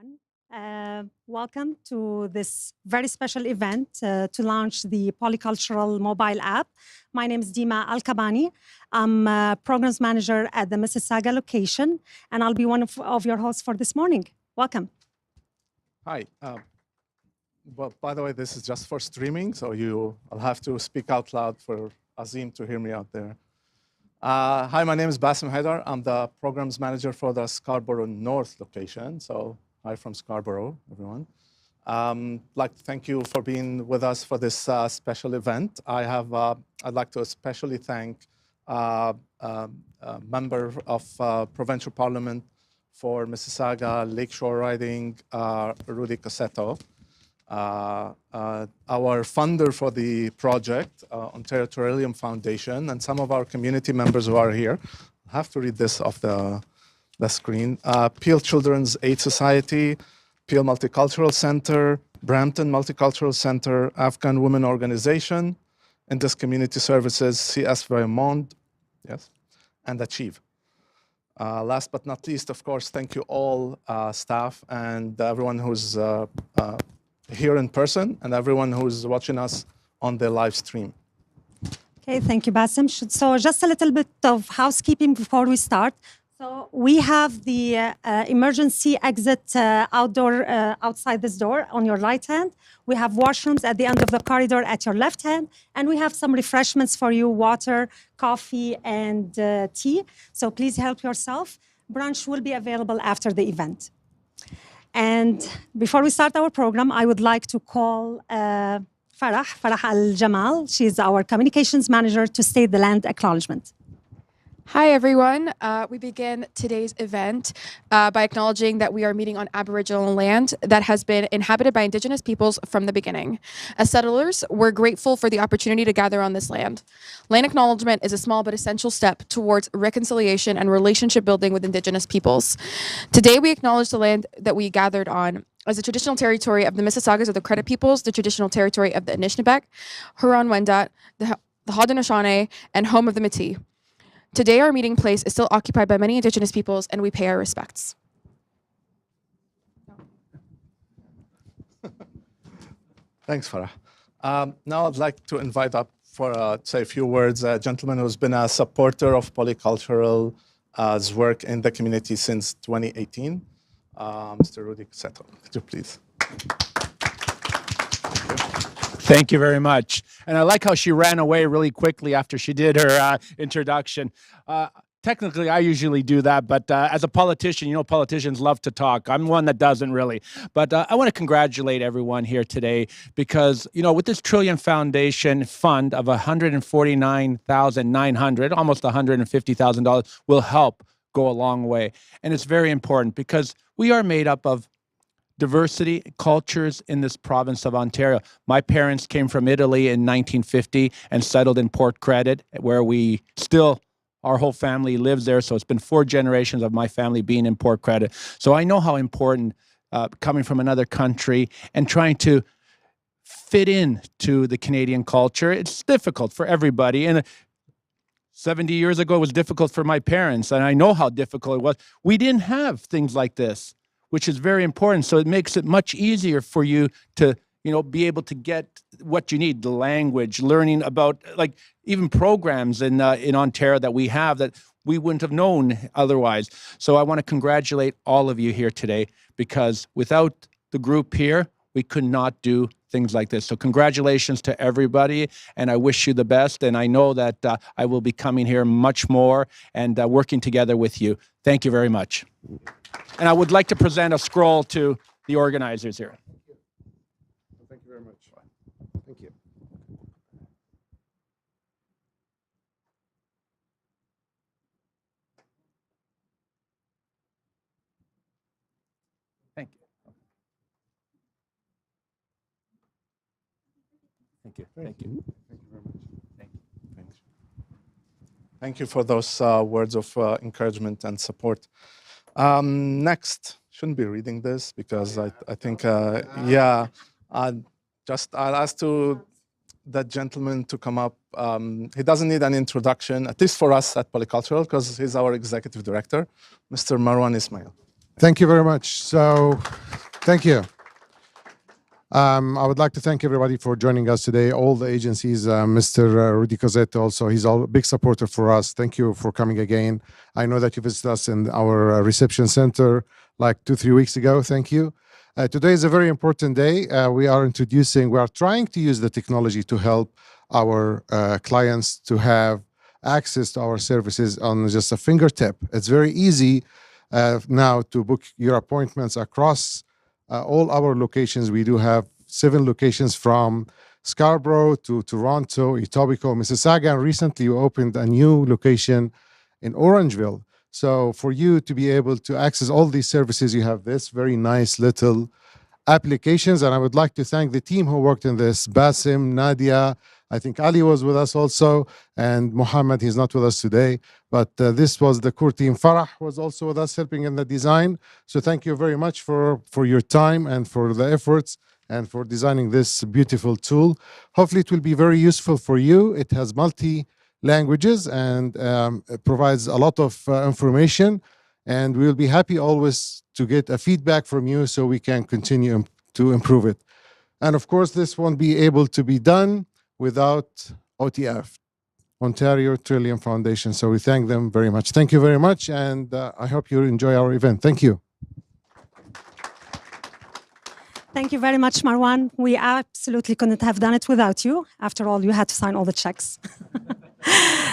everyone. Welcome to this very special event to launch the Polycultural mobile app. My name is Dima Al-Kabani. I'm Programs Manager at the Mississauga location, and I'll be one of your hosts for this morning. Welcome. Hi. Well, by the way, this is just for streaming, so I'll have to speak out loud for Azim to hear me out there. Hi, my name is Bassem Haidar. I'm the Programs Manager for the Scarborough North location. So hi from Scarborough, everyone. I'd like to thank you for being with us for this special event. I'd like to especially thank a member of Provincial Parliament for Mississauga Lakeshore Riding, Rudy Cassetto. Our funder for the project, Ontario Terrarium Foundation, and some of our community members who are here. I have to read this off the screen. Peel Children's Aid Society, Peel Multicultural Center, Brampton Multicultural Center, Afghan Women Organization, Indus Community Services, CS Vermont, yes, and Achieve. Last but not least, of course, thank you all staff and everyone who's here in person and everyone who's watching us on the live stream. Okay, thank you, Bassem. So just a little bit of housekeeping before we start. So we have the emergency exit outside this door on your right hand. We have washrooms at the end of the corridor at your left hand. And we have some refreshments for you, water, coffee, and tea. So please help yourself. Brunch will be available after the event. And before we start our program, I would like to call Farah Al-Jamal. She's our communications manager to state the land acknowledgement. Hi, everyone. We begin today's event by acknowledging that we are meeting on Aboriginal land that has been inhabited by Indigenous peoples from the beginning. As settlers, we're grateful for the opportunity to gather on this land. Land acknowledgement is a small but essential step towards reconciliation and relationship building with Indigenous peoples. Today, we acknowledge the land that we gathered on as the traditional territory of the Mississaugas of the Credit Peoples, the traditional territory of the Anishinaabe, Huron-Wendat, the Haudenosaunee, and home of the Métis. Today, our meeting place is still occupied by many Indigenous peoples, and we pay our respects. Thanks, Farah. Now I'd like to invite up for say a few words a gentleman who's been a supporter of Polycultural's work in the community since 2018, Mr. Rudy Cassetto. Could you please? Thank you very much. And I like how she ran away really quickly after she did her introduction. Technically, I usually do that, but as a politician, you know, politicians love to talk. I'm one that doesn't really. But I want to congratulate everyone here today because, you know, with this Trillium Foundation fund of $149,900, almost $150,000, will help go a long way. And it's very important because we are made up of diversity cultures in this province of Ontario. My parents came from Italy in 1950 and settled in Port Credit, where we still, our whole family lives there. So it's been 4 generations of my family being in Port Credit. So I know how important coming from another country and trying to fit in to the Canadian culture. It's difficult for everybody. And 70 years ago, it was difficult for my parents. And I know how difficult it was. We didn't have things like this, which is very important. So it makes it much easier for you to, you know, be able to get what you need, the language, learning about like even programs in Ontario that we have that we wouldn't have known otherwise. So I want to congratulate all of you here today because without the group here, we could not do things like this. So congratulations to everybody, and I wish you the best. And I know that I will be coming here much more and working together with you. Thank you very much. And I would like to present a scroll to the organizers here. Thank you very much. Thank you. Thank you. Thank you. Thank you. Thank you very much. Thank you. Thank you for those words of encouragement and support. Next, shouldn't be reading this because I think, yeah, I'll ask that gentleman to come up. He doesn't need an introduction, at least for us at Polycultural, because he's our executive director, Mr. Marwan Ismail. Thank you very much. So, thank you. I would like to thank everybody for joining us today. All the agencies, Mr. Rudy Cozzetto also, he's a big supporter for us. Thank you for coming again. I know that you visited us in our reception center like 2-3 weeks ago. Thank you. Today is a very important day. We are trying to use the technology to help our clients to have access to our services on just a fingertip. It's very easy now to book your appointments across all our locations. We do have 7 locations from Scarborough to Toronto, Etobicoke, Mississauga, and recently we opened a new location in Orangeville. So for you to be able to access all these services, you have this very nice little applications. And I would like to thank the team who worked in this, Basim, Nadia, I think Ali was with us also, and Mohammed, he's not with us today, but this was the core team. Farah was also with us helping in the design. So thank you very much for your time and for the efforts and for designing this beautiful tool. Hopefully it will be very useful for you. It has multi-languages and it provides a lot of information, and we'll be happy always to get a feedback from you so we can continue to improve it. And of course, this won't be able to be done without OTF, Ontario Trillium Foundation. So we thank them very much. Thank you very much, and I hope you enjoy our event. Thank you. Thank you very much, Marwan. We absolutely couldn't have done it without you. After all, you had to sign all the checks.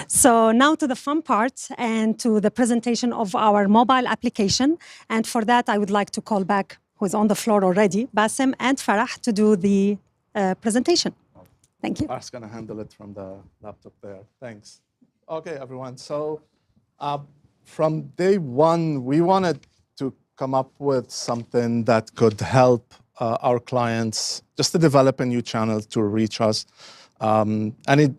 So now to the fun part and to the presentation of our mobile application. And for that, I would like to call back, who's on the floor already, Basim and Farah, to do the presentation. Thank you. Farah's going to handle it from the laptop there. Thanks. Okay, everyone. So from day one, we wanted to come up with something that could help our clients just to develop a new channel to reach us. Any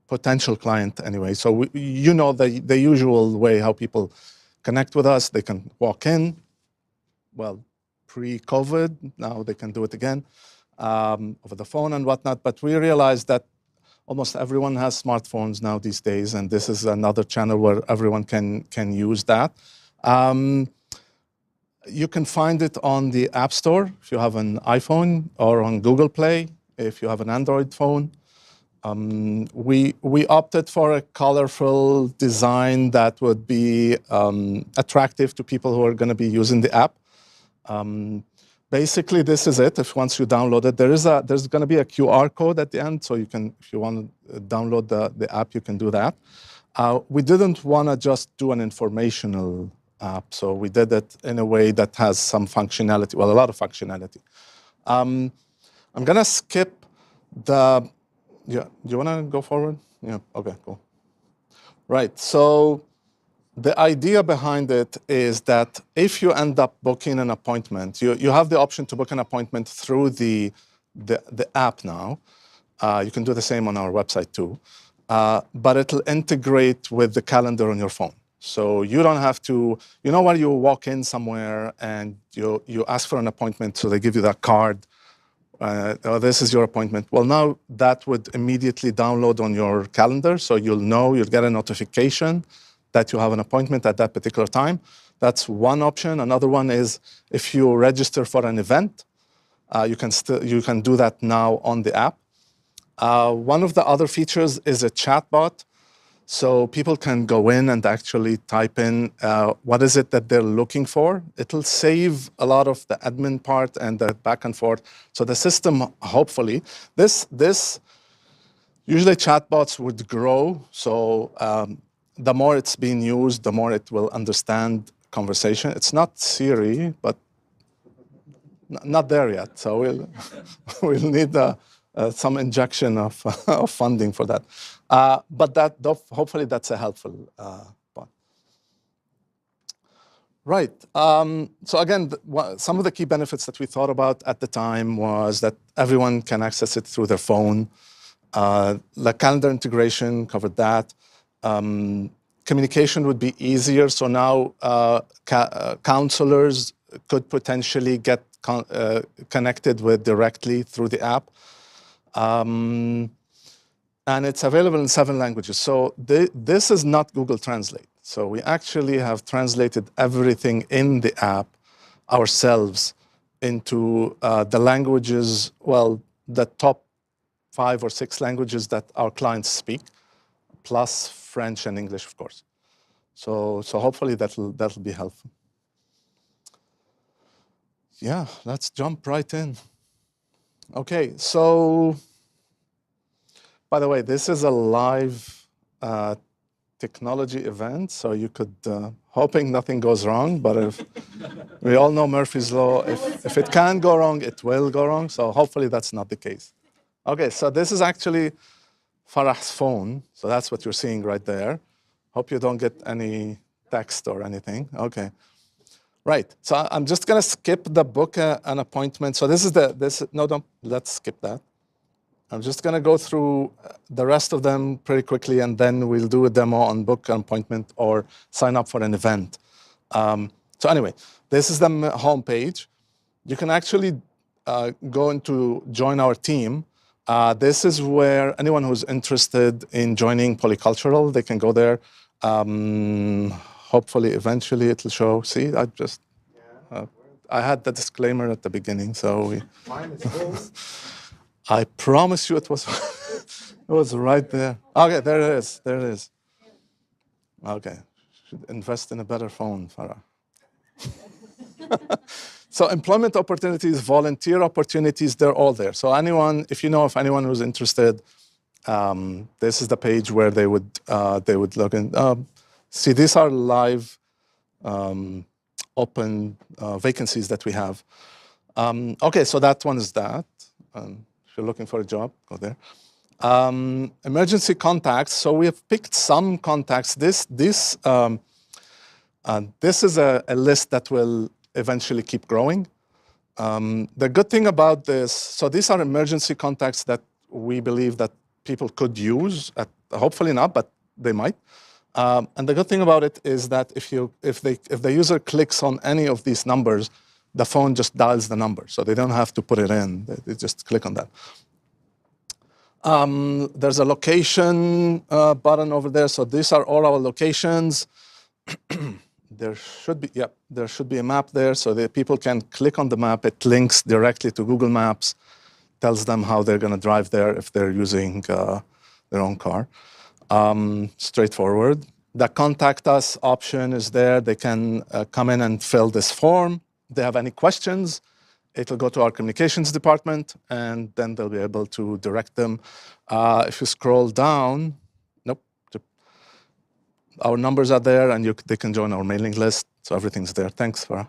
potential client anyway. So you know the usual way how people connect with us. They can walk in. Well, pre-COVID, now they can do it again over the phone and whatnot. But we realized that almost everyone has smartphones now these days, and this is another channel where everyone can use that. You can find it on the App Store if you have an iPhone, or on Google Play if you have an Android phone. We opted for a colorful design that would be attractive to people who are going to be using the app. Basically, this is it. If once you download it, there's going to be a QR code at the end, so you can, if you want to download the app, you can do that. We didn't want to just do an informational app, so we did it in a way that has some functionality, well, a lot of functionality. I'm going to skip the, yeah, do you want to go forward? Yeah, okay, cool. Right, so the idea behind it is that if you end up booking an appointment, you have the option to book an appointment through the app now. You can do the same on our website too, but it'll integrate with the calendar on your phone. So you don't have to, you know, when you walk in somewhere and you ask for an appointment, so they give you that card, oh, this is your appointment. Well, now that would immediately download on your calendar, so you'll know, you'll get a notification that you have an appointment at that particular time. That's one option. Another one is if you register for an event, you can do that now on the app. One of the other features is a chatbot. So people can go in and actually type in what is it that they're looking for. It'll save a lot of the admin part and the back and forth. So the system, hopefully, usually chatbots would grow. So the more it's being used, the more it will understand conversation. It's not Siri, but not there yet. So we'll need some injection of funding for that. But hopefully that's a helpful part. Right. So again, some of the key benefits that we thought about at the time was that everyone can access it through their phone. The calendar integration covered that. Communication would be easier. So now counselors could potentially get connected with directly through the app. And it's available in 7 languages. So this is not Google Translate. So we actually have translated everything in the app ourselves into the languages, well, the top 5 or 6 languages that our clients speak, plus French and English, of course. So hopefully that'll be helpful. Yeah, let's jump right in. Okay, so by the way, this is a live technology event, so you could, hoping nothing goes wrong, but if we all know Murphy's Law, if it can go wrong, it will go wrong, so hopefully that's not the case. Okay, so this is actually Farah's phone, so that's what you're seeing right there. Hope you don't get any text or anything. Okay. Right, so I'm just gonna skip the book an appointment. So this is let's skip that. I'm just gonna go through the rest of them pretty quickly, and then we'll do a demo on book an appointment or sign up for an event. So anyway, this is the homepage. You can actually go into join our team. This is where anyone who's interested in joining Polycultural, they can go there. Hopefully, eventually, it'll show. See, I had the disclaimer at the beginning, so Mine is full. I promise you it was, it was right there. Okay, there it is. There it is. Okay, should invest in a better phone, Farah. So employment opportunities, volunteer opportunities, they're all there. So anyone, if you know of anyone who's interested, this is the page where they would log in. See, these are live open vacancies that we have. Okay, so that one is that. If you're looking for a job, go there. Emergency contacts. So we have picked some contacts. This is a list that will eventually keep growing. The good thing about this, so these are emergency contacts that we believe that people could use. Hopefully not, but they might. And the good thing about it is that if the user clicks on any of these numbers, the phone just dials the number, so they don't have to put it in. They just click on that. There's a location button over there. So these are all our locations. There should be a map there, so that people can click on the map. It links directly to Google Maps, tells them how they're going to drive there if they're using their own car. Straightforward. The contact us option is there. They can come in and fill this form. If they have any questions, it'll go to our communications department, and then they'll be able to direct them. If you scroll down, our numbers are there, and they can join our mailing list. So everything's there. Thanks, Farah.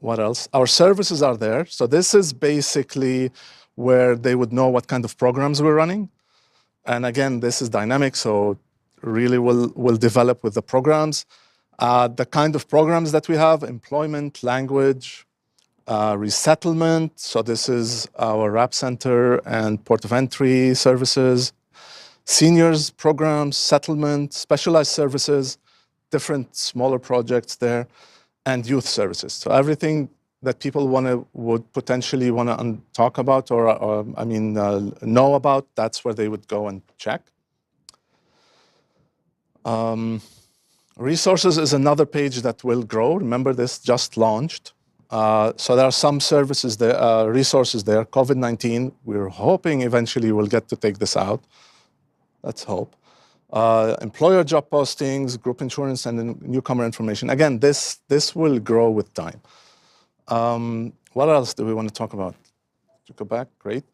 What else? Our services are there. So this is basically where they would know what kind of programs we're running. And again, this is dynamic, so really will develop with the programs. The kind of programs that we have: employment, language, resettlement. So this is our RAP Center and port of entry services. Seniors programs, settlement, specialized services, different smaller projects there, and youth services. So everything that people would potentially want to talk about or know about, that's where they would go and check. Resources is another page that will grow. Remember, this just launched. So there are some services there, resources there. COVID-19, we're hoping eventually we'll get to take this out. Let's hope. Employer job postings, group insurance, and newcomer information. Again, this will grow with time. What else do we want to talk about? To go back, great.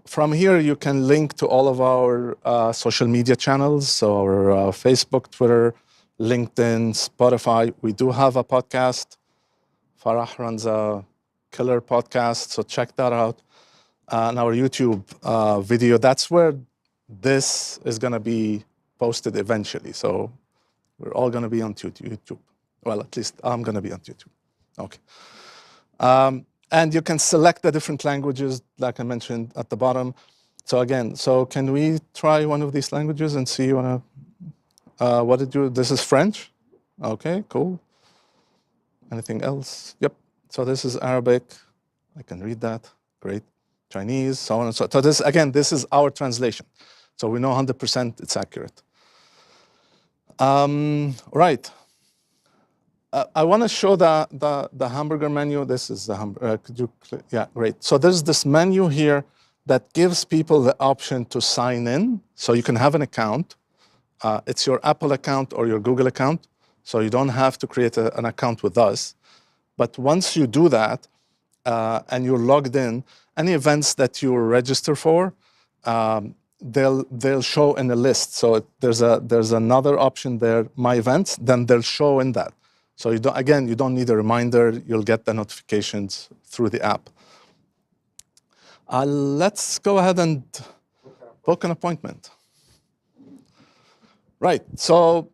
From here, you can link to all of our social media channels, so our Facebook, Twitter, LinkedIn, Spotify. We do have a podcast. Farah runs a killer podcast, so check that out. And our YouTube video, that's where this is going to be posted eventually. So we're all going to be on YouTube. Well, at least I'm going to be on YouTube. Okay. And you can select the different languages, like I mentioned at the bottom. So again, can we try one of these languages and see what did you, this is French. Okay, cool. Anything else? Yep. So this is Arabic. I can read that. Great. Chinese, so on and so on. So this, again, this is our translation. So we know 100% it's accurate. Right. I want to show the hamburger menu. This is the hamburger. Could you click? Yeah, great. So there's this menu here that gives people the option to sign in. So you can have an account. It's your Apple account or your Google account. So you don't have to create an account with us. But once you do that and you're logged in, any events that you register for, they'll show in a list. So there's another option there, My Events, then they'll show in that. So you don't need a reminder. You'll get the notifications through the app. Let's go ahead and book an appointment. Right. So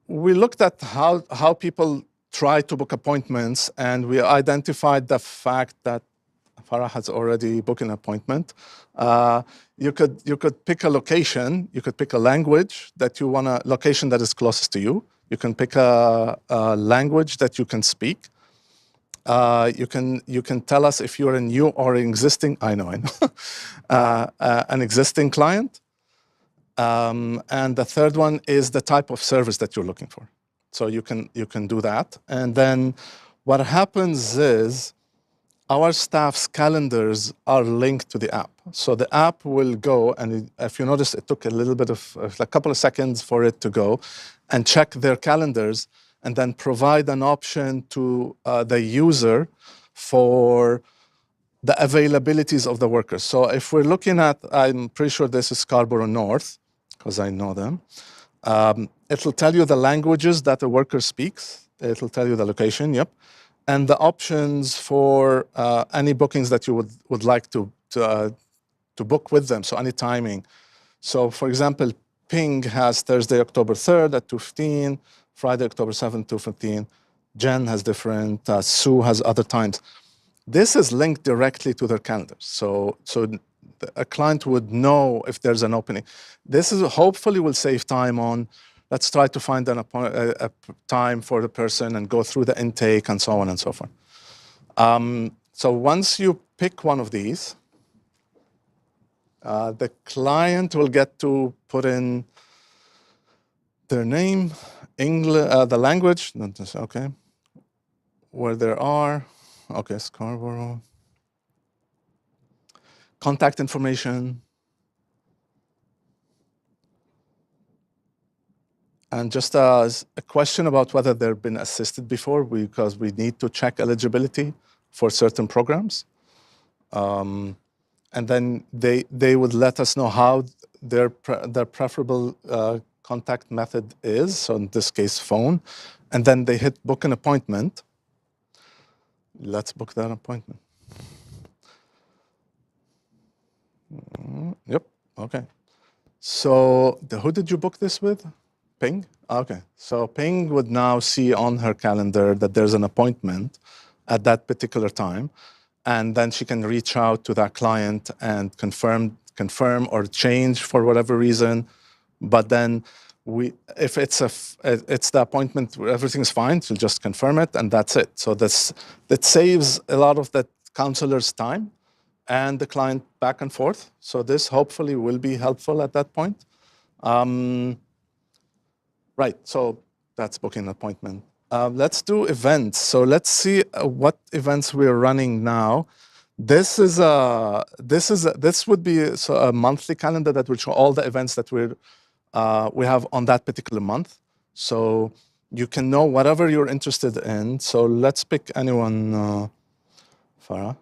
we looked at how people try to book appointments, and we identified the fact that Farah has already booked an appointment. You could pick a location. You could pick a language that you want a location that is closest to you. You can pick a language that you can speak. You can tell us if you're a new or existing. I know. An existing client. And the third one is the type of service that you're looking for. So you can do that. And then what happens is our staff's calendars are linked to the app. So the app will go, and if you notice, it took a couple of seconds for it to go and check their calendars and then provide an option to the user for the availabilities of the workers. So if we're looking at, I'm pretty sure this is Scarborough North, because I know them. It'll tell you the languages that the worker speaks. It'll tell you the location, yep. And the options for any bookings that you would like to book with them, so any timing. So for example, Ping has Thursday, October 3rd at 2:15, Friday, October 7th, 2:15. Jen has different, Sue has other times. This is linked directly to their calendars. So a client would know if there's an opening. This is hopefully will save time on, let's try to find a time for the person and go through the intake and so on and so forth. So once you pick one of these, the client will get to put in their name, the language, okay, where they are, okay, Scarborough, contact information, and just a question about whether they've been assisted before, because we need to check eligibility for certain programs. And then they would let us know how their preferable contact method is, so in this case, phone. And then they hit book an appointment. Let's book that appointment. Yep, okay. So who did you book this with? Ping? Okay, so Ping would now see on her calendar that there's an appointment at that particular time, and then she can reach out to that client and confirm or change for whatever reason. But then if it's the appointment, everything's fine, she'll just confirm it, and that's it. So that saves a lot of the counselor's time and the client back and forth. So this hopefully will be helpful at that point. Right, so that's booking an appointment. Let's do events. So let's see what events we're running now. This would be a monthly calendar that will show all the events that we have on that particular month. So you can know whatever you're interested in. So let's pick anyone, Farah.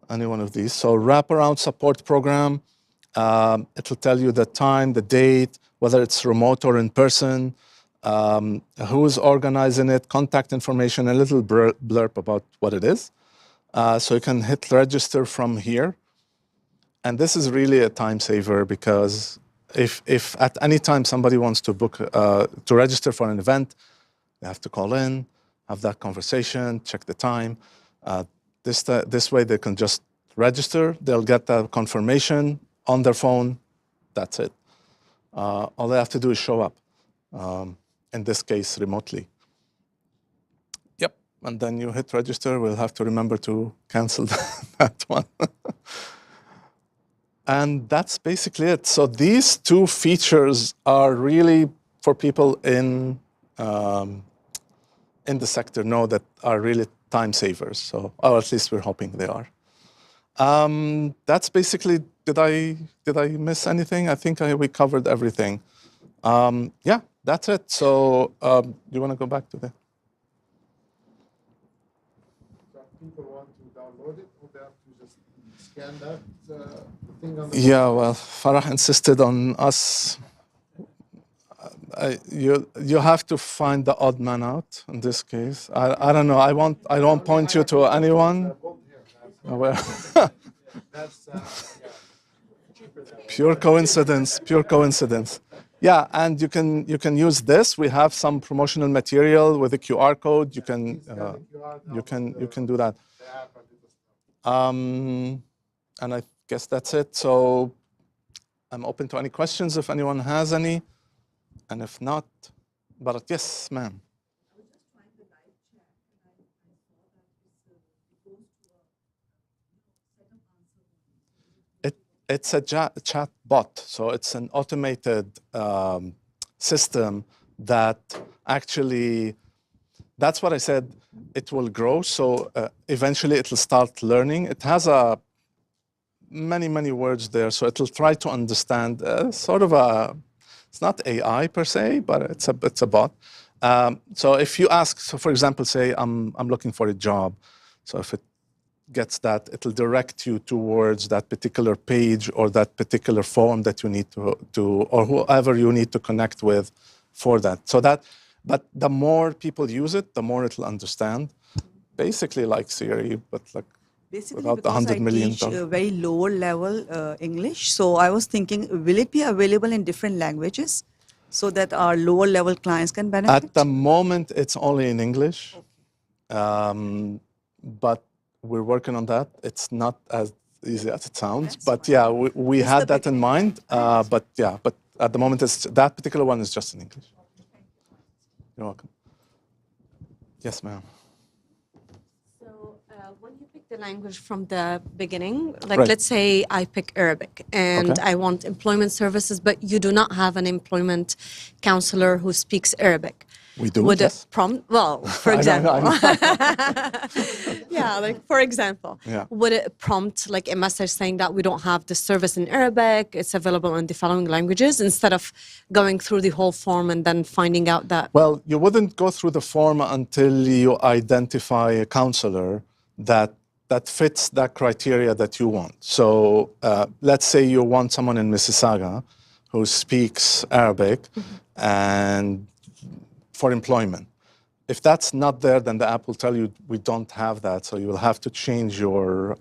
Any one of these. So wraparound support program. It'll tell you the time, the date, whether it's remote or in person, who's organizing it, contact information, a little blurb about what it is. So you can hit register from here. And this is really a time saver, because if at any time somebody wants to book, to register for an event, they have to call in, have that conversation, check the time. This way they can just register, they'll get the confirmation on their phone, that's it. All they have to do is show up, in this case, remotely. Yep, and then you hit register, we'll have to remember to cancel that one. And that's basically it. So these two features are really for people in the sector know that are really time savers. So, or at least we're hoping they are. That's basically. Did I miss anything? I think we covered everything. Yeah, that's it. So you want to go back to the? People want to download it, or they have to just scan that thing on the Yeah, well, Farah insisted on us. You have to find the odd man out in this case. I don't know. I don't point you to anyone. Well, That's pure coincidence. Pure coincidence. Yeah, and you can use this. We have some promotional material with a QR code. You can do that. And I guess that's it. So I'm open to any questions if anyone has any, and if not, but yes, ma'am. It's a chat bot, so it's an automated system that actually, that's what I said, it will grow. So eventually it'll start learning. It has many words there, so it'll try to understand sort of it's not AI per se, but it's a bot. So if you ask, so for example, say I'm looking for a job, so if it gets that, it'll direct you towards that particular page or that particular form that you need to or whoever you need to connect with for that. So that, but the more people use it, the more it'll understand. Basically like Siri, but like Basically, without because $100 million. I teach very lower level English, so I was thinking, will it be available in different languages so that our lower level clients can benefit? At the moment, it's only in English, but we're working on that. It's not as easy as it sounds, but yeah, we had that in mind. But at the moment, that particular one is just in English. You're welcome. Yes, ma'am. So when you pick the language from the beginning, like Right. let's say I pick Arabic and Okay. I want employment services, but you do not have an employment counselor who speaks Arabic. We do, Would yes. it prompt, well, for I know, example, I know. yeah, like for example, Yeah. would it prompt like a message saying that we don't have the service in Arabic, it's available in the following languages, instead of going through the whole form and then finding out that? Well, you wouldn't go through the form until you identify a counselor that fits that criteria that you want. So let's say you want someone in Mississauga who speaks Arabic and for employment. If that's not there, then the app will tell you we don't have that, so you will have to change your,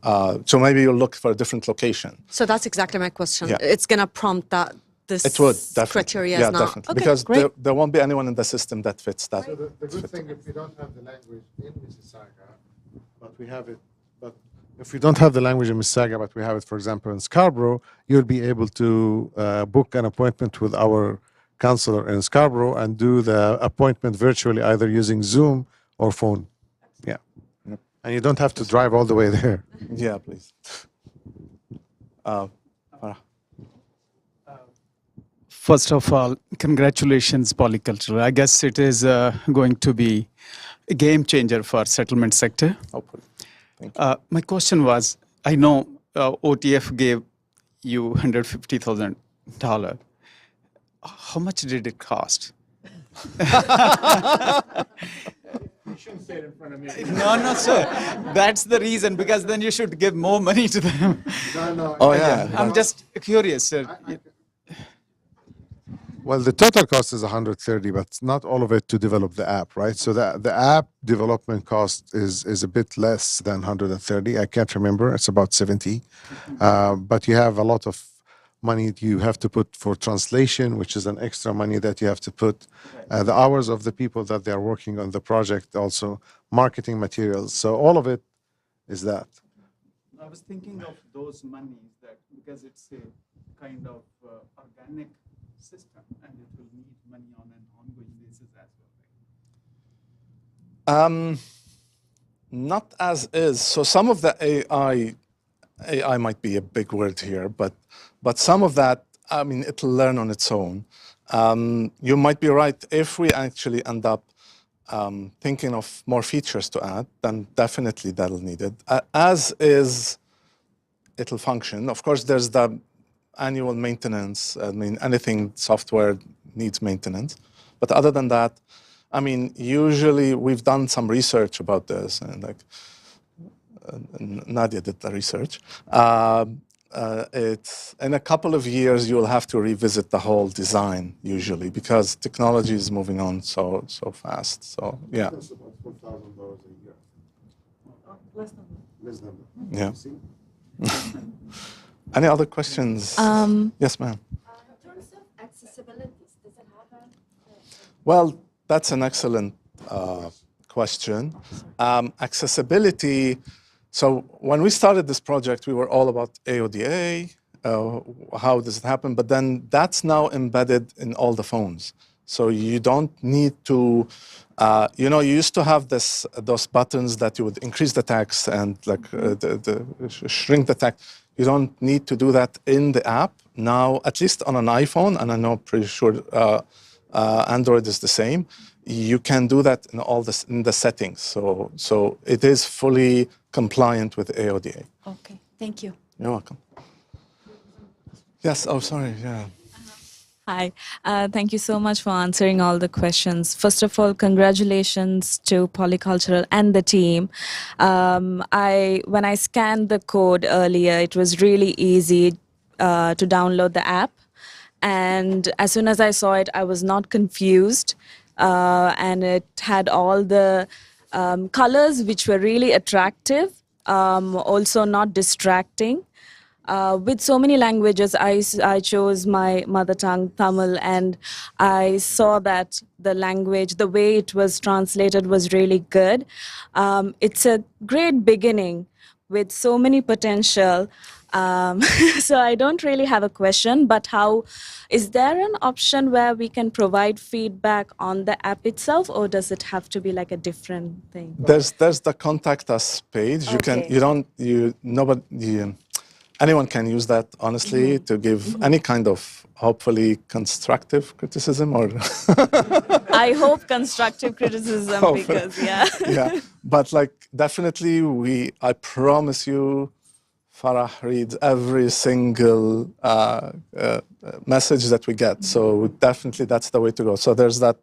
so maybe you'll look for a different location. So that's exactly my question. Yeah. It's going to prompt that this It would, definitely. criteria Yeah, is not. definitely. Okay, Because great. there won't be anyone in the system that fits that. So the good thing, if we don't have the language in Mississauga, but we have it, but if we don't have the language in Mississauga, but we have it, for example, in Scarborough, you'll be able to book an appointment with our counselor in Scarborough and do the appointment virtually, either using Zoom or phone. Yeah. Yep. And you don't have to drive all the way there. Yeah, please. Farah. First of all, congratulations, Polycultural. I guess it is going to be a game changer for settlement sector. Hopefully. Thank you. My question was, I know OTF gave you $150,000. How much did it cost? You shouldn't say it in front of me. No, sir. That's the reason, because then you should give more money to them. Oh, yeah. I'm just curious, sir. Well, the total cost is 130, but not all of it to develop the app, right? So the app development cost is a bit less than 130. I can't remember. It's about 70. But you have a lot of money you have to put for translation, which is an extra money that you have to put. The hours of the people that they are working on the project, also marketing materials. So all of it is that. I was thinking of those monies that, because it's a kind of organic system and it will need money on an ongoing basis as well. Not as is. So some of the AI AI might be a big word here, but some of that, I mean, it'll learn on its own. You might be right. If we actually end up thinking of more features to add, then definitely that'll need it. As is, it'll function. Of course, there's the annual maintenance. I mean, anything software needs maintenance. But other than that, I mean, usually we've done some research about this, and like Nadia did the research. It's in a couple of years you'll have to revisit the whole design usually because technology is moving on so fast. So yeah. That's about $4,000 a year. Less than that. Yeah. Any other questions? Yes, ma'am. In terms of accessibility, does it have a... Well, that's an excellent question. Accessibility. So when we started this project, we were all about AODA, how does it happen? But then that's now embedded in all the phones. So you don't need to, you used to have those buttons that you would increase the text and like shrink the text. You don't need to do that in the app. Now, at least on an iPhone, and I know pretty sure Android is the same, you can do that in the settings. So it is fully compliant with AODA. Okay, thank you. You're welcome. Yes, oh, sorry, yeah. Hi, thank you so much for answering all the questions. First of all, congratulations to Polycultural and the team. When I scanned the code earlier, it was really easy to download the app. And as soon as I saw it, I was not confused. And it had all the colors which were really attractive, also not distracting. With so many languages, I chose my mother tongue, Tamil, and I saw that the language, the way it was translated was really good. It's a great beginning with so many potential. So I don't really have a question, but is there an option where we can provide feedback on the app itself, or does it have to be like a different thing? There's the contact us page. Anyone can use that, honestly, to give any kind of, hopefully, constructive criticism or... I hope constructive criticism because, yeah. Yeah, but like, definitely, I promise you, Farah reads every single message that we get. So definitely, that's the way to go. So there's that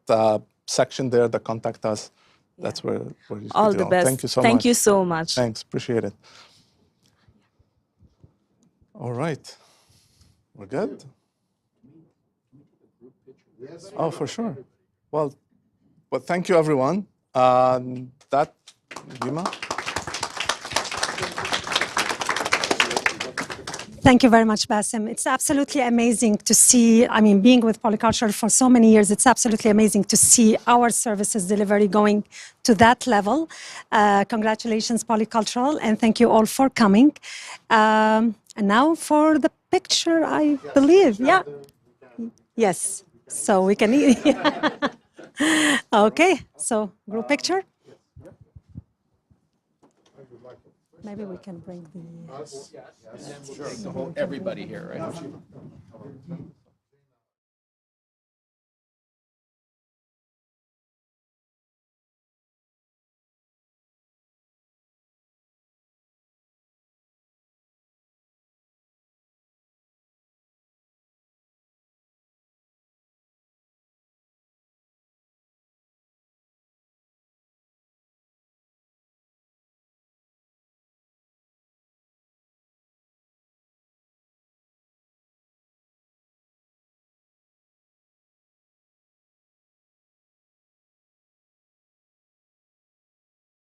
section there, the contact us. That's where you all should the go. best. Thank you so much. Thank you so much. Thanks, appreciate it. All right, we're good? Yes. Oh, for sure. Well, thank you, everyone. Dima? Thank you very much, Bassem. It's absolutely amazing to see, I mean, being with Polycultural for so many years, it's absolutely amazing to see our services delivery going to that level. Congratulations, Polycultural, and thank you all for coming. And now for the picture, I believe. Yeah. Yes. So we can... Okay. So group picture. Maybe we can bring the... Everybody here, right?